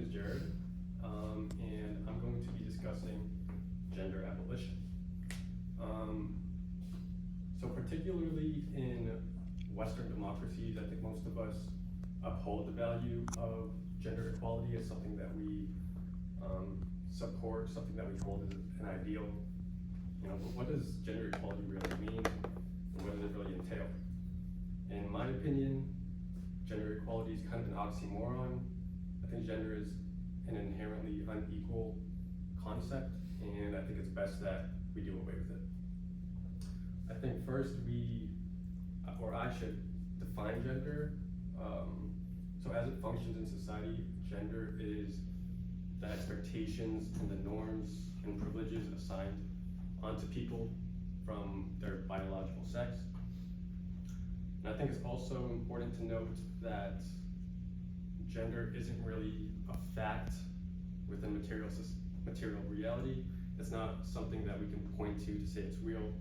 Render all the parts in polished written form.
is Jared, and I'm going to be discussing gender abolition. So particularly in Western democracies, I think most of us uphold the value of gender equality as something that we support, something that we hold as an ideal. But what does gender equality really mean, and what does it really entail? In my opinion, gender equality is kind of an oxymoron. I think gender is an inherently unequal concept, and I think it's best that we do away with it. I think first I should define gender. So as it functions in society, gender is the expectations and the norms and privileges assigned onto people from their biological sex. And I think it's also important to note that gender isn't really a fact within material reality. It's not something that we can point to say it's real,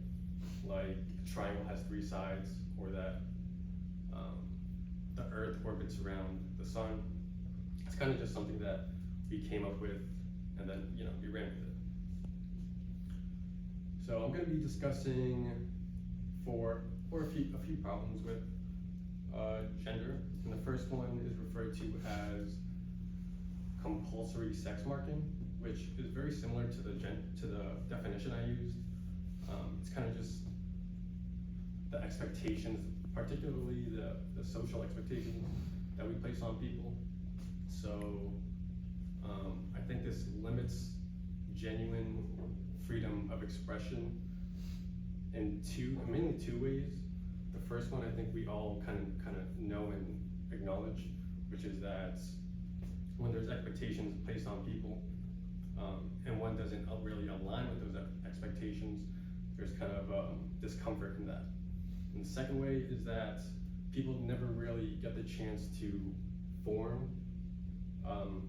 like a triangle has 3 sides, or that the earth orbits around the sun. It's kind of just something that we came up with, and then we ran with it. So I'm going to be discussing a few problems with gender, and the first one is referred to as compulsory sex marking, which is very similar to the definition I used. It's kind of just the expectations, particularly the social expectations that we place on people. So I think this limits genuine freedom of expression in mainly two ways. The first one I think we all kind of know and acknowledge, which is that when there's expectations placed on people, and one doesn't really align with those expectations, there's kind of discomfort in that. And the second way is that people never really get the chance to form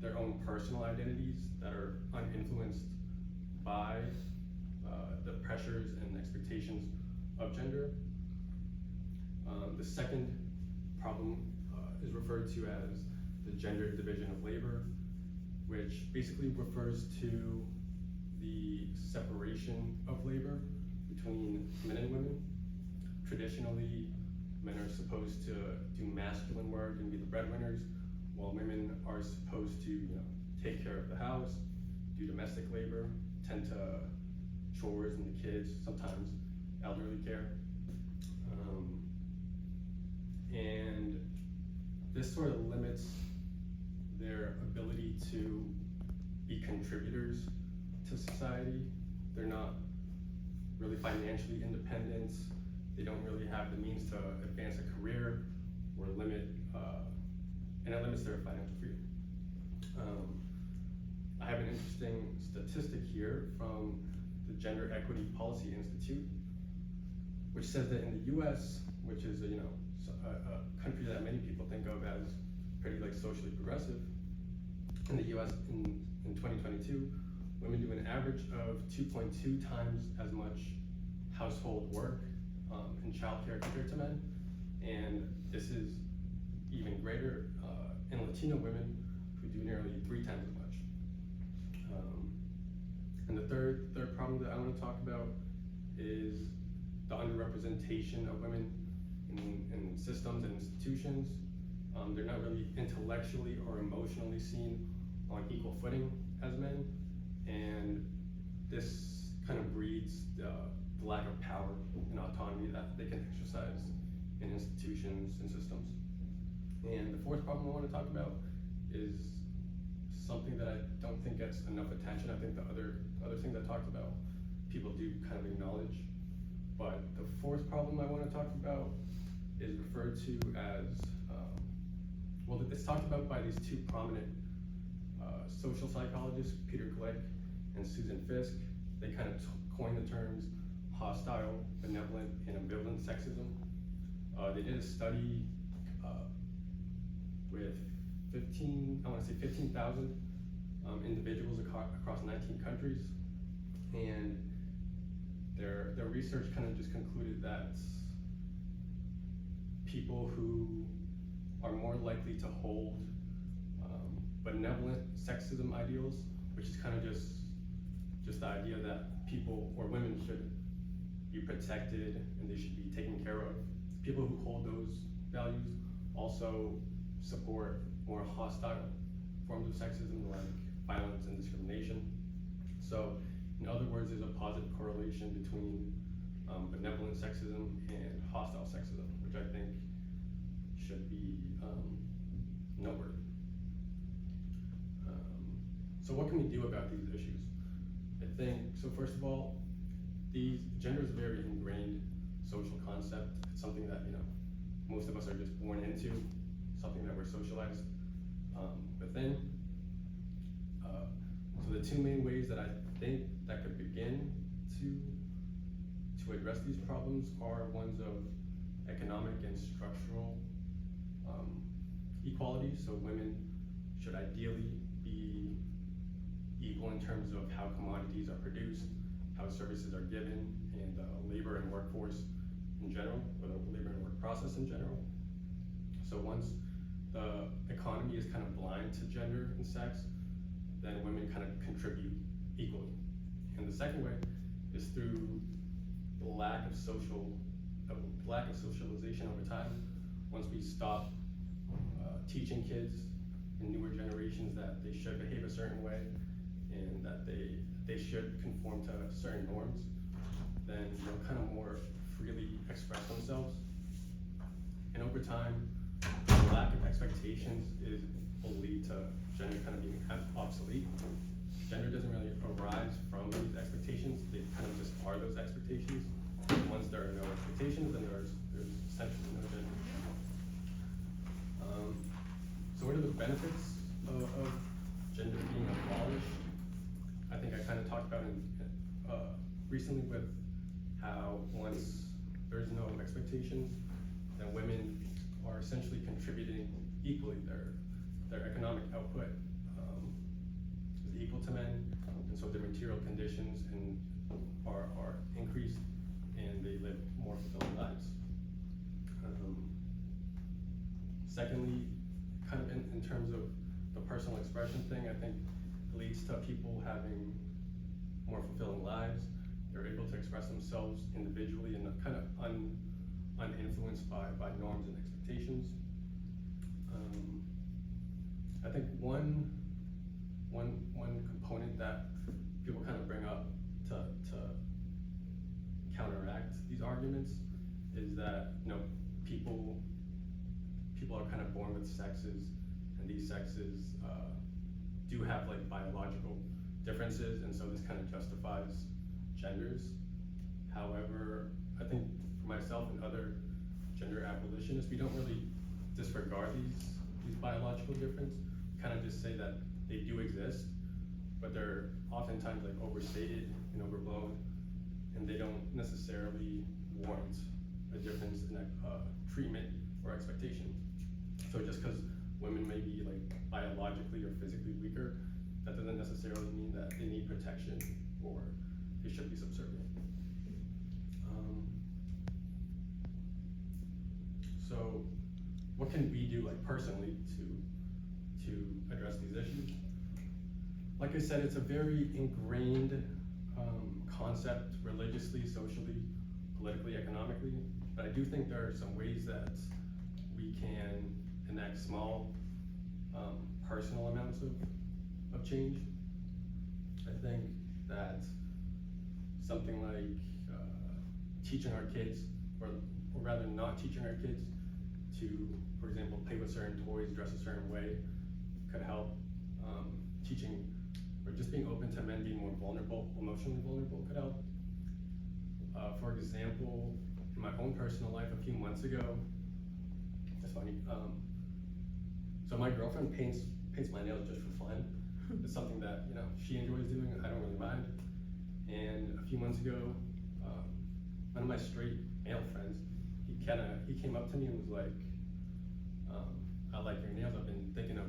their own personal identities that are uninfluenced by the pressures and expectations of gender. The second problem is referred to as the gender division of labor, which basically refers to the separation of labor between men and women. Traditionally, men are supposed to do masculine work and be the breadwinners, while women are supposed to take care of the house, do domestic labor, tend to chores and the kids, sometimes elderly care. And this sort of limits their ability to be contributors to society. They're not really financially independent. They don't really have the means to advance a career or and it limits their financial freedom. I have an interesting statistic here from the Gender Equity Policy Institute, which says that in the U.S., which is a country that many people think of as pretty socially progressive, in the U.S. in 2022, women do an average of 2.2 times as much household work and childcare compared to men, and this is even greater in Latino women, who do nearly 3 times as much. And the third problem that I want to talk about is the underrepresentation of women in systems and institutions. They're not really intellectually or emotionally seen on equal footing as men, and this kind of breeds the lack of power and autonomy that they can exercise in institutions and systems. And the fourth problem I want to talk about is something that I don't think gets enough attention. I think the other things I talked about, people do kind of acknowledge. But the fourth problem I want to talk about is referred to as, it's talked about by these 2 prominent social psychologists, Peter Glick and Susan Fiske. They kind of coined the terms hostile, benevolent, and ambivalent sexism. They did a study with 15,000 individuals across 19 countries, and their research kind of just concluded that people who are more likely to hold benevolent sexism ideals, which is kind of just the idea that people or women should be protected and they should be taken care of. People who hold those values also support more hostile forms of sexism like violence and discrimination. So in other words, there's a positive correlation between benevolent sexism and hostile sexism, which I think should be noteworthy. So what can we do about these issues? I think, so first of all, gender is a very ingrained social concept. It's something that, most of us are just born into, something that we're socialized within. So the two main ways that I think that could begin to address these problems are ones of economic and structural equality. So women should ideally be equal in terms of how commodities are produced, how services are given, and labor and workforce in general, or the labor and work process in general. So once the economy is kind of blind to gender and sex, then women kind of contribute equally. And the second way is through the lack of socialization over time. Once we stop teaching kids in newer generations that they should behave a certain way and that they should conform to certain norms, then they'll kind of more freely express themselves. And over time, the lack of expectations will lead to gender kind of being obsolete. Gender doesn't really arise from these expectations, they kind of just are those expectations. Once there are no expectations, then there's essentially no gender. So what are the benefits of gender being abolished? I think I kind of talked about it recently with how once there's no expectations, then women are essentially contributing equally. Their economic output is equal to men, and so their material conditions are increased, and they live more fulfilling lives. Secondly, kind of in terms of the personal expression thing, I think it leads to people having more fulfilling lives. They're able to express themselves individually and kind of uninfluenced by norms and expectations. I think one component that people kind of bring up to counteract these arguments is that people are kind of born with sexes, and these sexes do have like biological differences, and so this kind of justifies genders. However, I think for myself and other gender abolitionists, we don't really disregard these biological differences. We kind of just say that they do exist, but they're oftentimes like overstated and overblown, and they don't necessarily warrant a difference in treatment or expectation. So just because women may be like biologically or physically weaker, that doesn't necessarily mean that they need protection or they should be subservient. So what can we do like personally to address these issues? Like I said, it's a very ingrained concept religiously, socially, politically, economically, but I do think there are some ways that we can enact small personal amounts of change. I think that something like teaching our kids, or rather not teaching our kids to, for example, play with certain toys, dress a certain way, could help. Teaching, or just being open to men being more vulnerable, emotionally vulnerable, could help. For example, in my own personal life a few months ago, it's funny, so my girlfriend paints my nails just for fun. It's something that she enjoys doing. I don't really mind. And a few months ago, one of my straight male friends, he came up to me and was like, "I like your nails. I've been thinking of